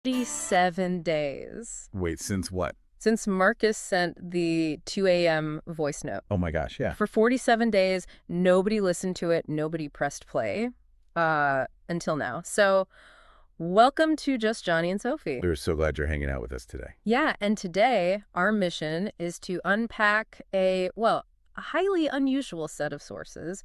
47 days. Wait, since what? Since Marcus sent the 2 a.m. voice note. Oh my gosh, yeah. For 47 days, nobody listened to it, nobody pressed play until now. So welcome to Just Johnny and Sophie. We're so glad you're hanging out with us today. Yeah, and today our mission is to unpack a highly unusual set of sources.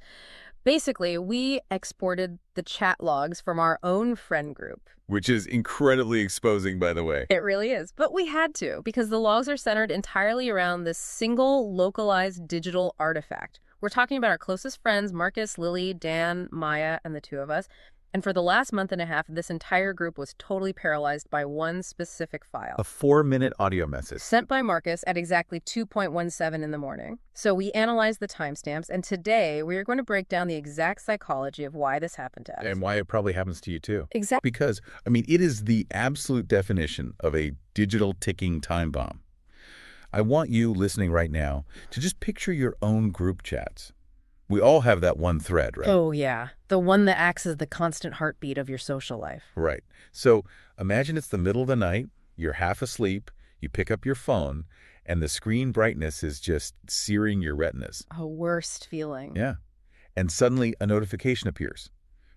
Basically, we exported the chat logs from our own friend group. Which is incredibly exposing, by the way. It really is. But we had to, because the logs are centered entirely around this single localized digital artifact. We're talking about our closest friends, Marcus, Lily, Dan, Maya, and the two of us. And for the last month and a half, this entire group was totally paralyzed by one specific file. A 4-minute audio message. Sent by Marcus at exactly 2:17 in the morning. So we analyzed the timestamps, and today we are going to break down the exact psychology of why this happened to us. And why it probably happens to you, too. Exactly. Because, it is the absolute definition of a digital ticking time bomb. I want you listening right now to just picture your own group chats. We all have that one thread, right? Oh, yeah. The one that acts as the constant heartbeat of your social life. Right. So imagine it's the middle of the night, you're half asleep, you pick up your phone, and the screen brightness is just searing your retinas. A worst feeling. Yeah. And suddenly a notification appears.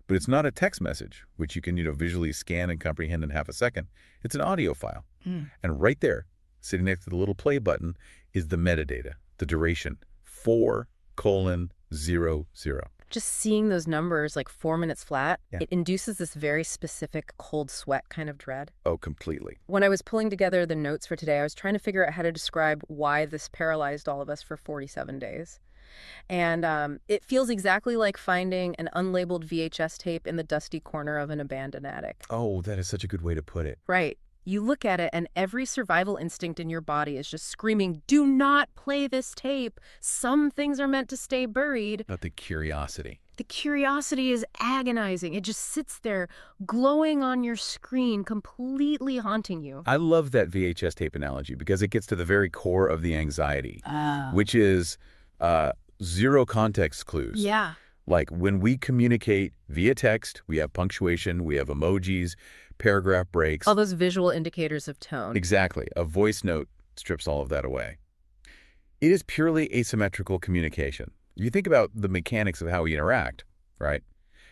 But it's not a text message, which you can, visually scan and comprehend in half a second. It's an audio file. And right there, sitting next to the little play button, is the metadata, the duration, 4:00. Just seeing those numbers like 4 minutes flat, Yeah. It induces this very specific cold sweat kind of dread. Oh, completely. When I was pulling together the notes for today, I was trying to figure out how to describe why this paralyzed all of us for 47 days. And it feels exactly like finding an unlabeled VHS tape in the dusty corner of an abandoned attic. Oh, that is such a good way to put it. Right. You look at it and every survival instinct in your body is just screaming, do not play this tape. Some things are meant to stay buried. But the curiosity. The curiosity is agonizing. It just sits there glowing on your screen, completely haunting you. I love that VHS tape analogy because it gets to the very core of the anxiety, which is zero context clues. Yeah. Like when we communicate via text, we have punctuation, we have emojis, paragraph breaks. All those visual indicators of tone. Exactly. A voice note strips all of that away. It is purely asymmetrical communication. You think about the mechanics of how we interact, right?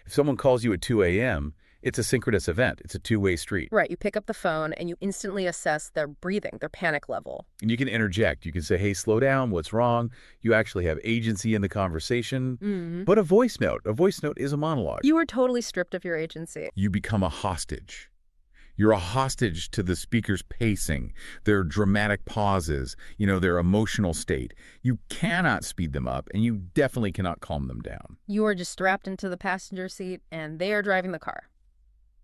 If someone calls you at 2 a.m., it's a synchronous event. It's a two-way street. Right. You pick up the phone and you instantly assess their breathing, their panic level. And you can interject. You can say, hey, slow down. What's wrong? You actually have agency in the conversation. But a voice note is a monologue. You are totally stripped of your agency. You become a hostage. You're a hostage to the speaker's pacing, their dramatic pauses, their emotional state. You cannot speed them up, and you definitely cannot calm them down. You are just strapped into the passenger seat, and they are driving the car.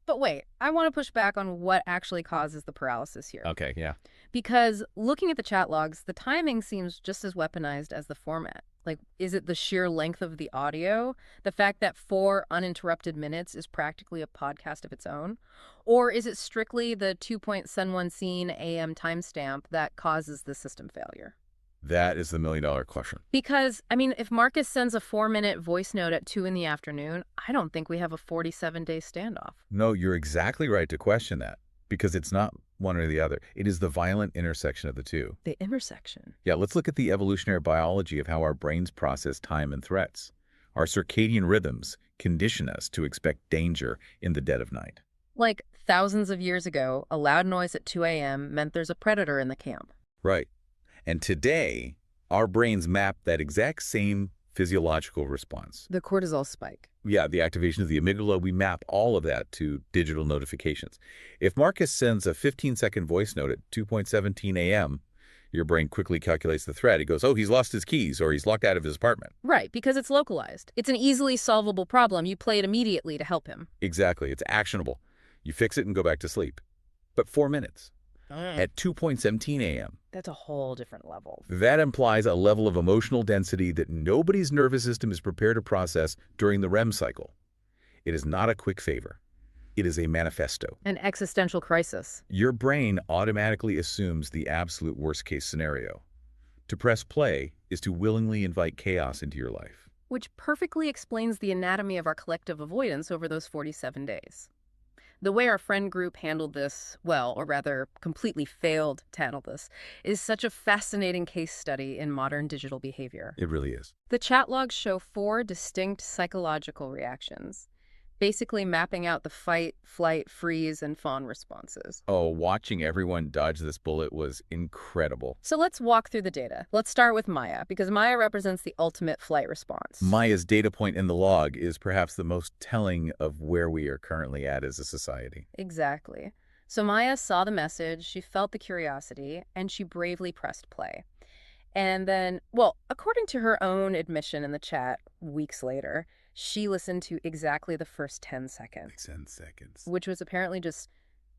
But wait, I want to push back on what actually causes the paralysis here. Okay, yeah. Because looking at the chat logs, the timing seems just as weaponized as the format. Like, is it the sheer length of the audio? The fact that 4 uninterrupted minutes is practically a podcast of its own? Or is it strictly the 2:17 a.m. timestamp that causes the system failure? That is the million-dollar question. Because, if Marcus sends a 4-minute voice note at 2 in the afternoon, I don't think we have a 47-day standoff. No, you're exactly right to question that, because it's not one or the other. It is the violent intersection of the two. The intersection. Yeah, let's look at the evolutionary biology of how our brains process time and threats. Our circadian rhythms condition us to expect danger in the dead of night. Like thousands of years ago, a loud noise at 2 a.m. meant there's a predator in the camp. Right. And today, our brains map that exact same physiological response. The cortisol spike. Yeah, the activation of the amygdala, we map all of that to digital notifications. If Marcus sends a 15-second voice note at 2:17 a.m., your brain quickly calculates the threat. It goes, oh, he's lost his keys or he's locked out of his apartment. Right, because it's localized. It's an easily solvable problem. You play it immediately to help him. Exactly. It's actionable. You fix it and go back to sleep. But 4 minutes at 2:17 a.m. That's a whole different level. That implies a level of emotional density that nobody's nervous system is prepared to process during the REM cycle. It is not a quick favor. It is a manifesto. An existential crisis. Your brain automatically assumes the absolute worst-case scenario. To press play is to willingly invite chaos into your life. Which perfectly explains the anatomy of our collective avoidance over those 47 days. The way our friend group handled this, well, or rather completely failed to handle this, is such a fascinating case study in modern digital behavior. It really is. The chat logs show 4 distinct psychological reactions, basically mapping out the fight, flight, freeze, and fawn responses. Oh, watching everyone dodge this bullet was incredible. So let's walk through the data. Let's start with Maya, because Maya represents the ultimate flight response. Maya's data point in the log is perhaps the most telling of where we are currently at as a society. Exactly. So Maya saw the message, she felt the curiosity, and she bravely pressed play. And then, well, according to her own admission in the chat weeks later, she listened to exactly the first 10 seconds, 10 seconds. which was apparently just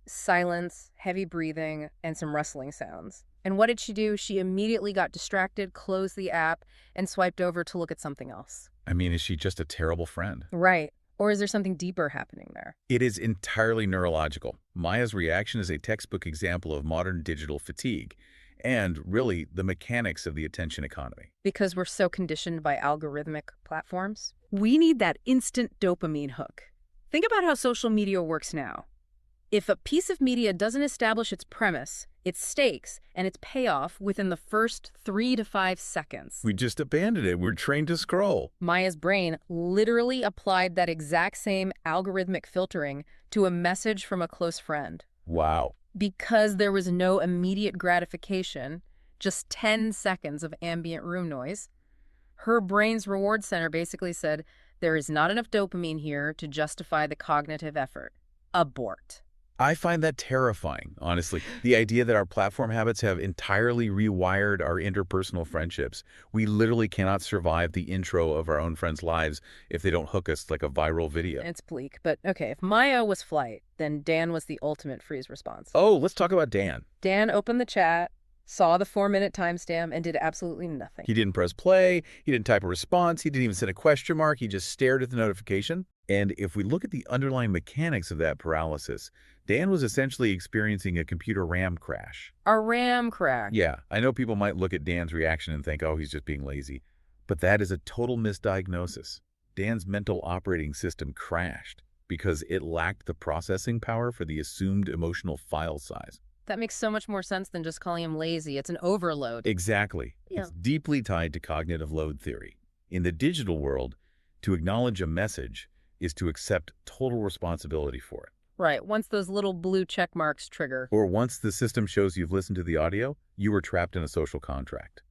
silence, heavy breathing, and some rustling sounds. And what did she do? She immediately got distracted, closed the app, and swiped over to look at something else. I mean, is she just a terrible friend? Right. Or is there something deeper happening there? It is entirely neurological. Maya's reaction is a textbook example of modern digital fatigue and, really, the mechanics of the attention economy. Because we're so conditioned by algorithmic platforms? We need that instant dopamine hook. Think about how social media works now. If a piece of media doesn't establish its premise, its stakes, and its payoff within the first 3 to 5 seconds, We just abandoned it. We're trained to scroll. Maya's brain literally applied that exact same algorithmic filtering to a message from a close friend. Wow. Because there was no immediate gratification, just 10 seconds of ambient room noise, her brain's reward center basically said, there is not enough dopamine here to justify the cognitive effort. Abort. I find that terrifying, honestly. The idea that our platform habits have entirely rewired our interpersonal friendships. We literally cannot survive the intro of our own friends' lives if they don't hook us like a viral video. It's bleak, but okay, if Maya was flight, then Dan was the ultimate freeze response. Oh, let's talk about Dan. Dan opened the chat, saw the 4-minute timestamp, and did absolutely nothing. He didn't press play. He didn't type a response. He didn't even send a question mark. He just stared at the notification. And if we look at the underlying mechanics of that paralysis, Dan was essentially experiencing a computer RAM crash. A RAM crash. Yeah, I know people might look at Dan's reaction and think, oh, he's just being lazy. But that is a total misdiagnosis. Dan's mental operating system crashed because it lacked the processing power for the assumed emotional file size. That makes so much more sense than just calling him lazy. It's an overload. Exactly. Yeah. It's deeply tied to cognitive load theory. In the digital world, to acknowledge a message is to accept total responsibility for it. Right, once those little blue check marks trigger. Or once the system shows you've listened to the audio, you are trapped in a social contract.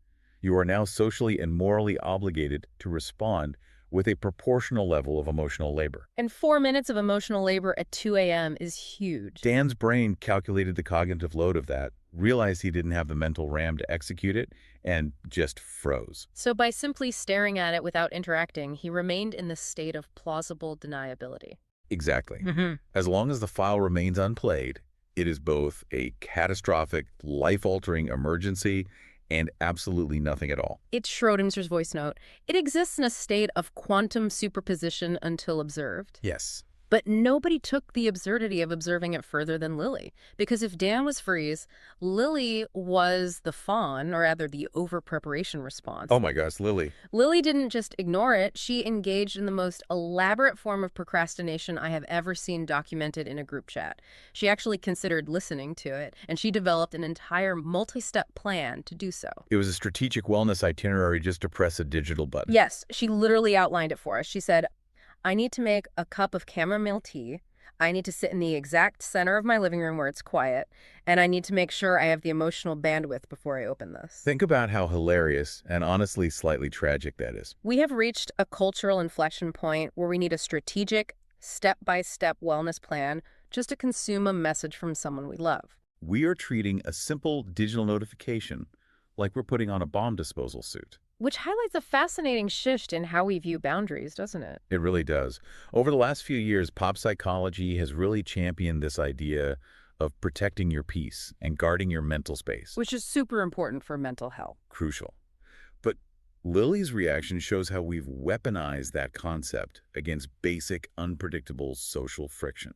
You are now socially and morally obligated to respond with a proportional level of emotional labor. And 4 minutes of emotional labor at 2 a.m. is huge. Dan's brain calculated the cognitive load of that, realized he didn't have the mental RAM to execute it, and just froze. So by simply staring at it without interacting, he remained in the state of plausible deniability. Exactly. Mm-hmm. As long as the file remains unplayed, it is both a catastrophic, life-altering emergency and absolutely nothing at all. It's Schrodinger's voice note. It exists in a state of quantum superposition until observed. Yes. But nobody took the absurdity of observing it further than Lily. Because if Dan was freeze, Lily was the fawn, or rather the over-preparation response. Oh my gosh, Lily. Lily didn't just ignore it. She engaged in the most elaborate form of procrastination I have ever seen documented in a group chat. She actually considered listening to it, and she developed an entire multi-step plan to do so. It was a strategic wellness itinerary just to press a digital button. Yes, she literally outlined it for us. She said, I need to make a cup of chamomile tea. I need to sit in the exact center of my living room where it's quiet. And I need to make sure I have the emotional bandwidth before I open this. Think about how hilarious and honestly slightly tragic that is. We have reached a cultural inflection point where we need a strategic, step-by-step wellness plan just to consume a message from someone we love. We are treating a simple digital notification like we're putting on a bomb disposal suit. Which highlights a fascinating shift in how we view boundaries, doesn't it? It really does. Over the last few years, pop psychology has really championed this idea of protecting your peace and guarding your mental space. Which is super important for mental health. Crucial. But Lily's reaction shows how we've weaponized that concept against basic, unpredictable social friction.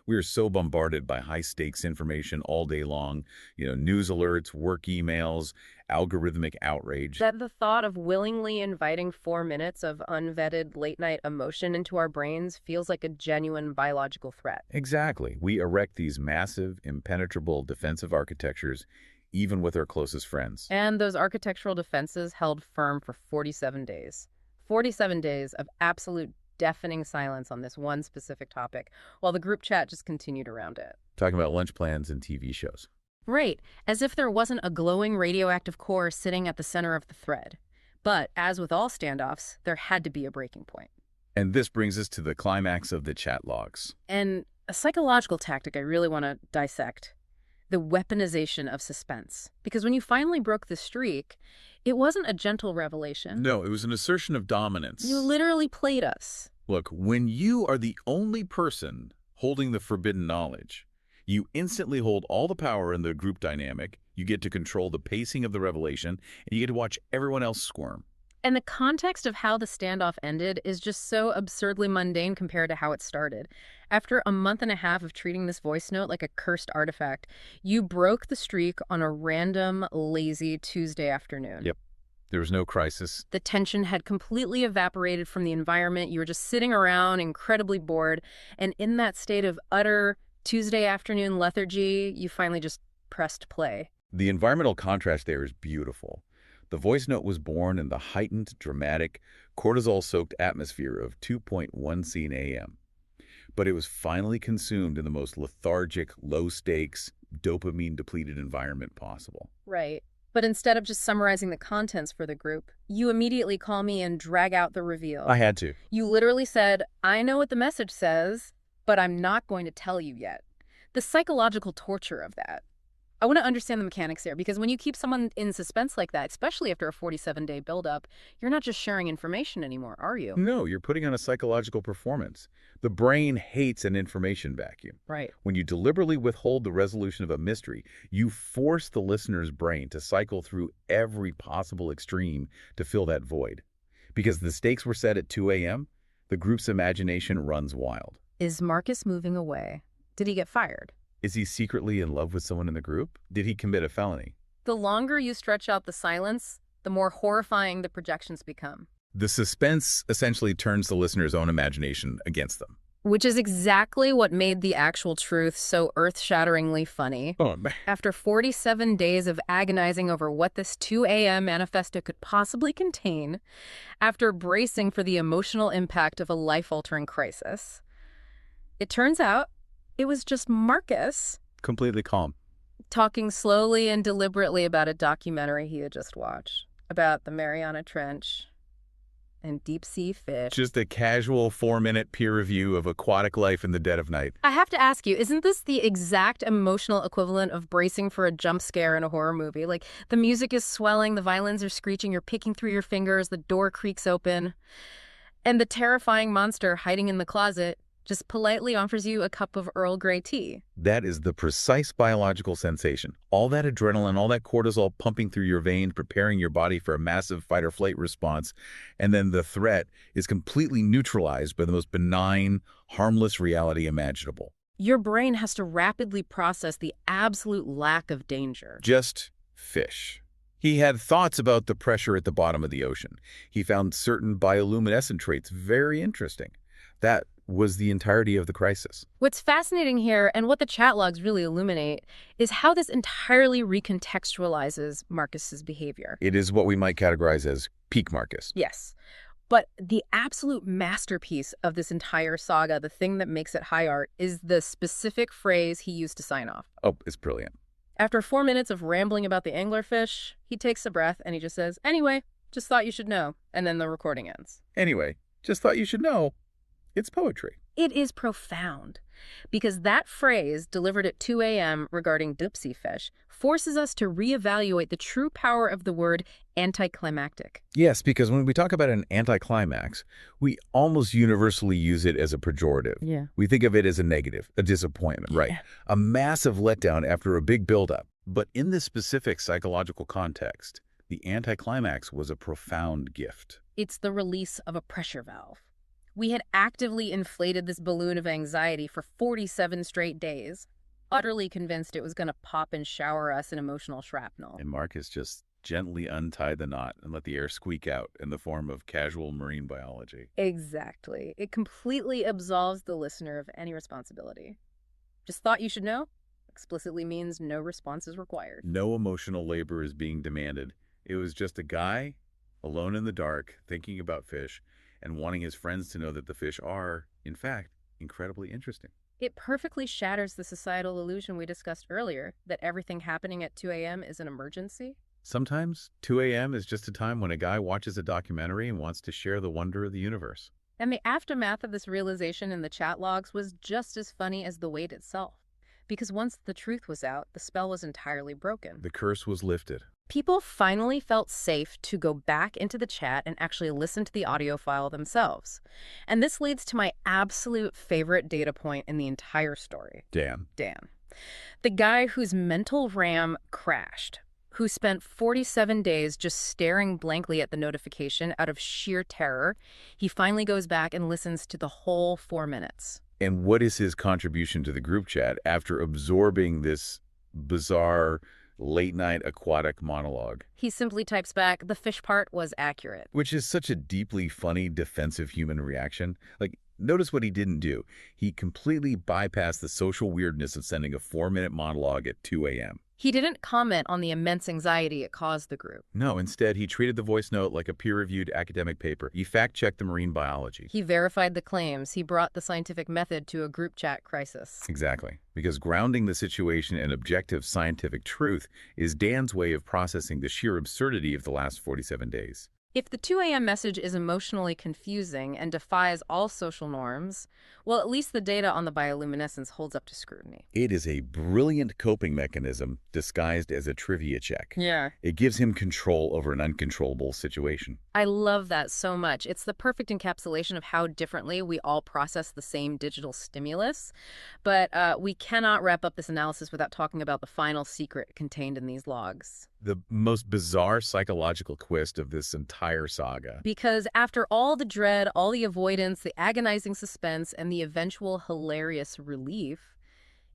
We are so bombarded by high-stakes information all day long, news alerts, work emails, algorithmic outrage. That the thought of willingly inviting 4 minutes of unvetted late-night emotion into our brains feels like a genuine biological threat. Exactly. We erect these massive, impenetrable defensive architectures, even with our closest friends. And those architectural defenses held firm for 47 days. 47 days of absolute deafening silence on this one specific topic, while the group chat just continued around it. Talking about lunch plans and TV shows. Right, as if there wasn't a glowing radioactive core sitting at the center of the thread. But, as with all standoffs, there had to be a breaking point. And this brings us to the climax of the chat logs. And a psychological tactic I really want to dissect. The weaponization of suspense. Because when you finally broke the streak, it wasn't a gentle revelation. No, it was an assertion of dominance. You literally played us. Look, when you are the only person holding the forbidden knowledge, you instantly hold all the power in the group dynamic, you get to control the pacing of the revelation, and you get to watch everyone else squirm. And the context of how the standoff ended is just so absurdly mundane compared to how it started. After a month and a half of treating this voice note like a cursed artifact, you broke the streak on a random, lazy Tuesday afternoon. Yep. There was no crisis. The tension had completely evaporated from the environment. You were just sitting around, incredibly bored. And in that state of utter Tuesday afternoon lethargy, you finally just pressed play. The environmental contrast there is beautiful. The voice note was born in the heightened, dramatic, cortisol-soaked atmosphere of 2.1 a.m. But it was finally consumed in the most lethargic, low-stakes, dopamine-depleted environment possible. Right. But instead of just summarizing the contents for the group, you immediately call me and drag out the reveal. I had to. You literally said, I know what the message says, but I'm not going to tell you yet. The psychological torture of that. I want to understand the mechanics there, because when you keep someone in suspense like that, especially after a 47-day buildup, you're not just sharing information anymore, are you? No, you're putting on a psychological performance. The brain hates an information vacuum. Right. When you deliberately withhold the resolution of a mystery, you force the listener's brain to cycle through every possible extreme to fill that void. Because the stakes were set at 2 a.m., the group's imagination runs wild. Is Marcus moving away? Did he get fired? Is he secretly in love with someone in the group? Did he commit a felony? The longer you stretch out the silence, the more horrifying the projections become. The suspense essentially turns the listener's own imagination against them. Which is exactly what made the actual truth so earth-shatteringly funny. Oh, man. After 47 days of agonizing over what this 2 a.m. manifesto could possibly contain, after bracing for the emotional impact of a life-altering crisis, it turns out it was just Marcus, Completely calm. talking slowly and deliberately about a documentary he had just watched, about the Mariana Trench and deep-sea fish. Just a casual 4-minute peer review of aquatic life in the dead of night. I have to ask you, isn't this the exact emotional equivalent of bracing for a jump scare in a horror movie? Like, the music is swelling, the violins are screeching, you're picking through your fingers, the door creaks open, and the terrifying monster hiding in the closet just politely offers you a cup of Earl Grey tea. That is the precise biological sensation. All that adrenaline, all that cortisol pumping through your veins, preparing your body for a massive fight-or-flight response, and then the threat is completely neutralized by the most benign, harmless reality imaginable. Your brain has to rapidly process the absolute lack of danger. Just fish. He had thoughts about the pressure at the bottom of the ocean. He found certain bioluminescent traits very interesting. That was the entirety of the crisis. What's fascinating here, and what the chat logs really illuminate, is how this entirely recontextualizes Marcus's behavior. It is what we might categorize as peak Marcus. Yes. But the absolute masterpiece of this entire saga, the thing that makes it high art, is the specific phrase he used to sign off. Oh, it's brilliant. After 4 minutes of rambling about the anglerfish, he takes a breath and he just says, "Anyway, just thought you should know." And then the recording ends. Anyway, just thought you should know. It's poetry. It is profound, because that phrase, delivered at 2 a.m. regarding deep-sea fish, forces us to reevaluate the true power of the word anticlimactic. Yes, because when we talk about an anticlimax, we almost universally use it as a pejorative. Yeah. We think of it as a negative, a disappointment, right? A massive letdown after a big buildup. But in this specific psychological context, the anticlimax was a profound gift. It's the release of a pressure valve. We had actively inflated this balloon of anxiety for 47 straight days, utterly convinced it was going to pop and shower us in emotional shrapnel. And Marcus just gently untied the knot and let the air squeak out in the form of casual marine biology. Exactly. It completely absolves the listener of any responsibility. Just thought you should know explicitly means no response is required. No emotional labor is being demanded. It was just a guy alone in the dark thinking about fish and wanting his friends to know that the fish are, in fact, incredibly interesting. It perfectly shatters the societal illusion we discussed earlier that everything happening at 2 a.m. is an emergency. Sometimes 2 a.m. is just a time when a guy watches a documentary and wants to share the wonder of the universe. And the aftermath of this realization in the chat logs was just as funny as the wait itself. Because once the truth was out, the spell was entirely broken. The curse was lifted. People finally felt safe to go back into the chat and actually listen to the audio file themselves. And this leads to my absolute favorite data point in the entire story. Dan. The guy whose mental RAM crashed, who spent 47 days just staring blankly at the notification out of sheer terror. He finally goes back and listens to the whole 4 minutes. And what is his contribution to the group chat after absorbing this bizarre late-night aquatic monologue? He simply types back, "The fish part was accurate." Which is such a deeply funny defensive human reaction. Like, notice what he didn't do. He completely bypassed the social weirdness of sending a 4-minute monologue at 2 a.m. He didn't comment on the immense anxiety it caused the group. No, instead, he treated the voice note like a peer-reviewed academic paper. He fact-checked the marine biology. He verified the claims. He brought the scientific method to a group chat crisis. Exactly. Because grounding the situation in objective scientific truth is Dan's way of processing the sheer absurdity of the last 47 days. If the 2 a.m. message is emotionally confusing and defies all social norms, well, at least the data on the bioluminescence holds up to scrutiny. It is a brilliant coping mechanism disguised as a trivia check. Yeah. It gives him control over an uncontrollable situation. I love that so much. It's the perfect encapsulation of how differently we all process the same digital stimulus. But we cannot wrap up this analysis without talking about the final secret contained in these logs. The most bizarre psychological twist of this entire saga. Because after all the dread, all the avoidance, the agonizing suspense, and the eventual hilarious relief,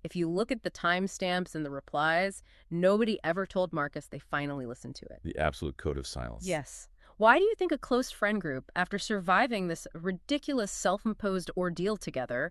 if you look at the timestamps and the replies, nobody ever told Marcus they finally listened to it. The absolute code of silence. Yes. Why do you think a close friend group, after surviving this ridiculous self-imposed ordeal together,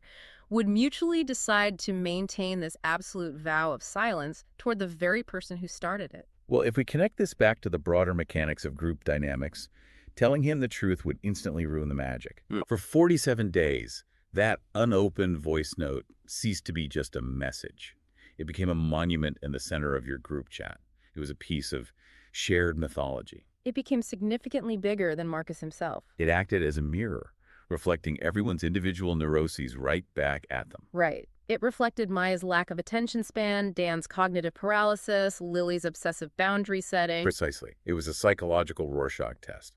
would mutually decide to maintain this absolute vow of silence toward the very person who started it? Well, if we connect this back to the broader mechanics of group dynamics, telling him the truth would instantly ruin the magic. For 47 days, that unopened voice note ceased to be just a message. It became a monument in the center of your group chat. It was a piece of shared mythology. It became significantly bigger than Marcus himself. It acted as a mirror, reflecting everyone's individual neuroses right back at them. Right. It reflected Maya's lack of attention span, Dan's cognitive paralysis, Lily's obsessive boundary setting. Precisely. It was a psychological Rorschach test.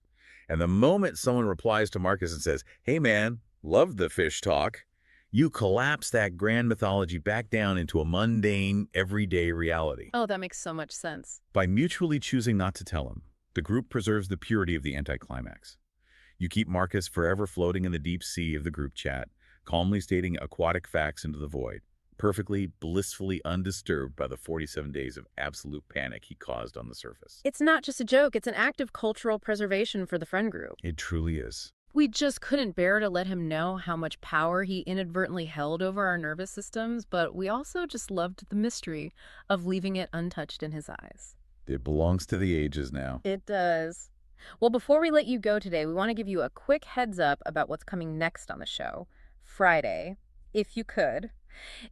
And the moment someone replies to Marcus and says, "Hey man, love the fish talk," you collapse that grand mythology back down into a mundane, everyday reality. Oh, that makes so much sense. By mutually choosing not to tell him, the group preserves the purity of the anticlimax. You keep Marcus forever floating in the deep sea of the group chat, calmly stating aquatic facts into the void, perfectly, blissfully undisturbed by the 47 days of absolute panic he caused on the surface. It's not just a joke, it's an act of cultural preservation for the friend group. It truly is. We just couldn't bear to let him know how much power he inadvertently held over our nervous systems, but we also just loved the mystery of leaving it untouched in his eyes. It belongs to the ages now. It does. Well, before we let you go today, we want to give you a quick heads up about what's coming next on the show. Friday, if you could.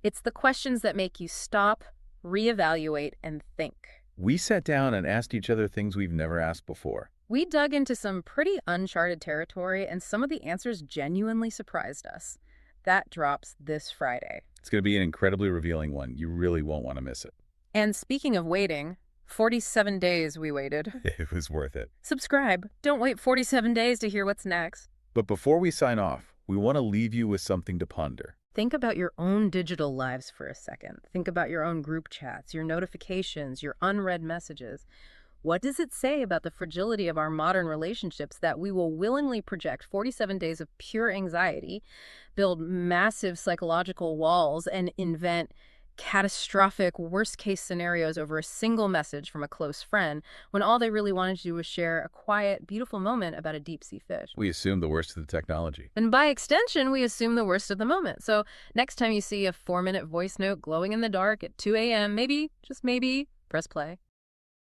It's the questions that make you stop, reevaluate, and think. We sat down and asked each other things we've never asked before. We dug into some pretty uncharted territory, and some of the answers genuinely surprised us. That drops this Friday. It's going to be an incredibly revealing one. You really won't want to miss it. And speaking of waiting, 47 days we waited. It was worth it. Subscribe. Don't wait 47 days to hear what's next. But before we sign off, we want to leave you with something to ponder. Think about your own digital lives for a second. Think about your own group chats, your notifications, your unread messages. What does it say about the fragility of our modern relationships that we will willingly project 47 days of pure anxiety, build massive psychological walls, and invent catastrophic worst-case scenarios over a single message from a close friend when all they really wanted to do was share a quiet, beautiful moment about a deep-sea fish? We assume the worst of the technology. And by extension, we assume the worst of the moment. So next time you see a 4-minute voice note glowing in the dark at 2 a.m., maybe, just maybe, press play.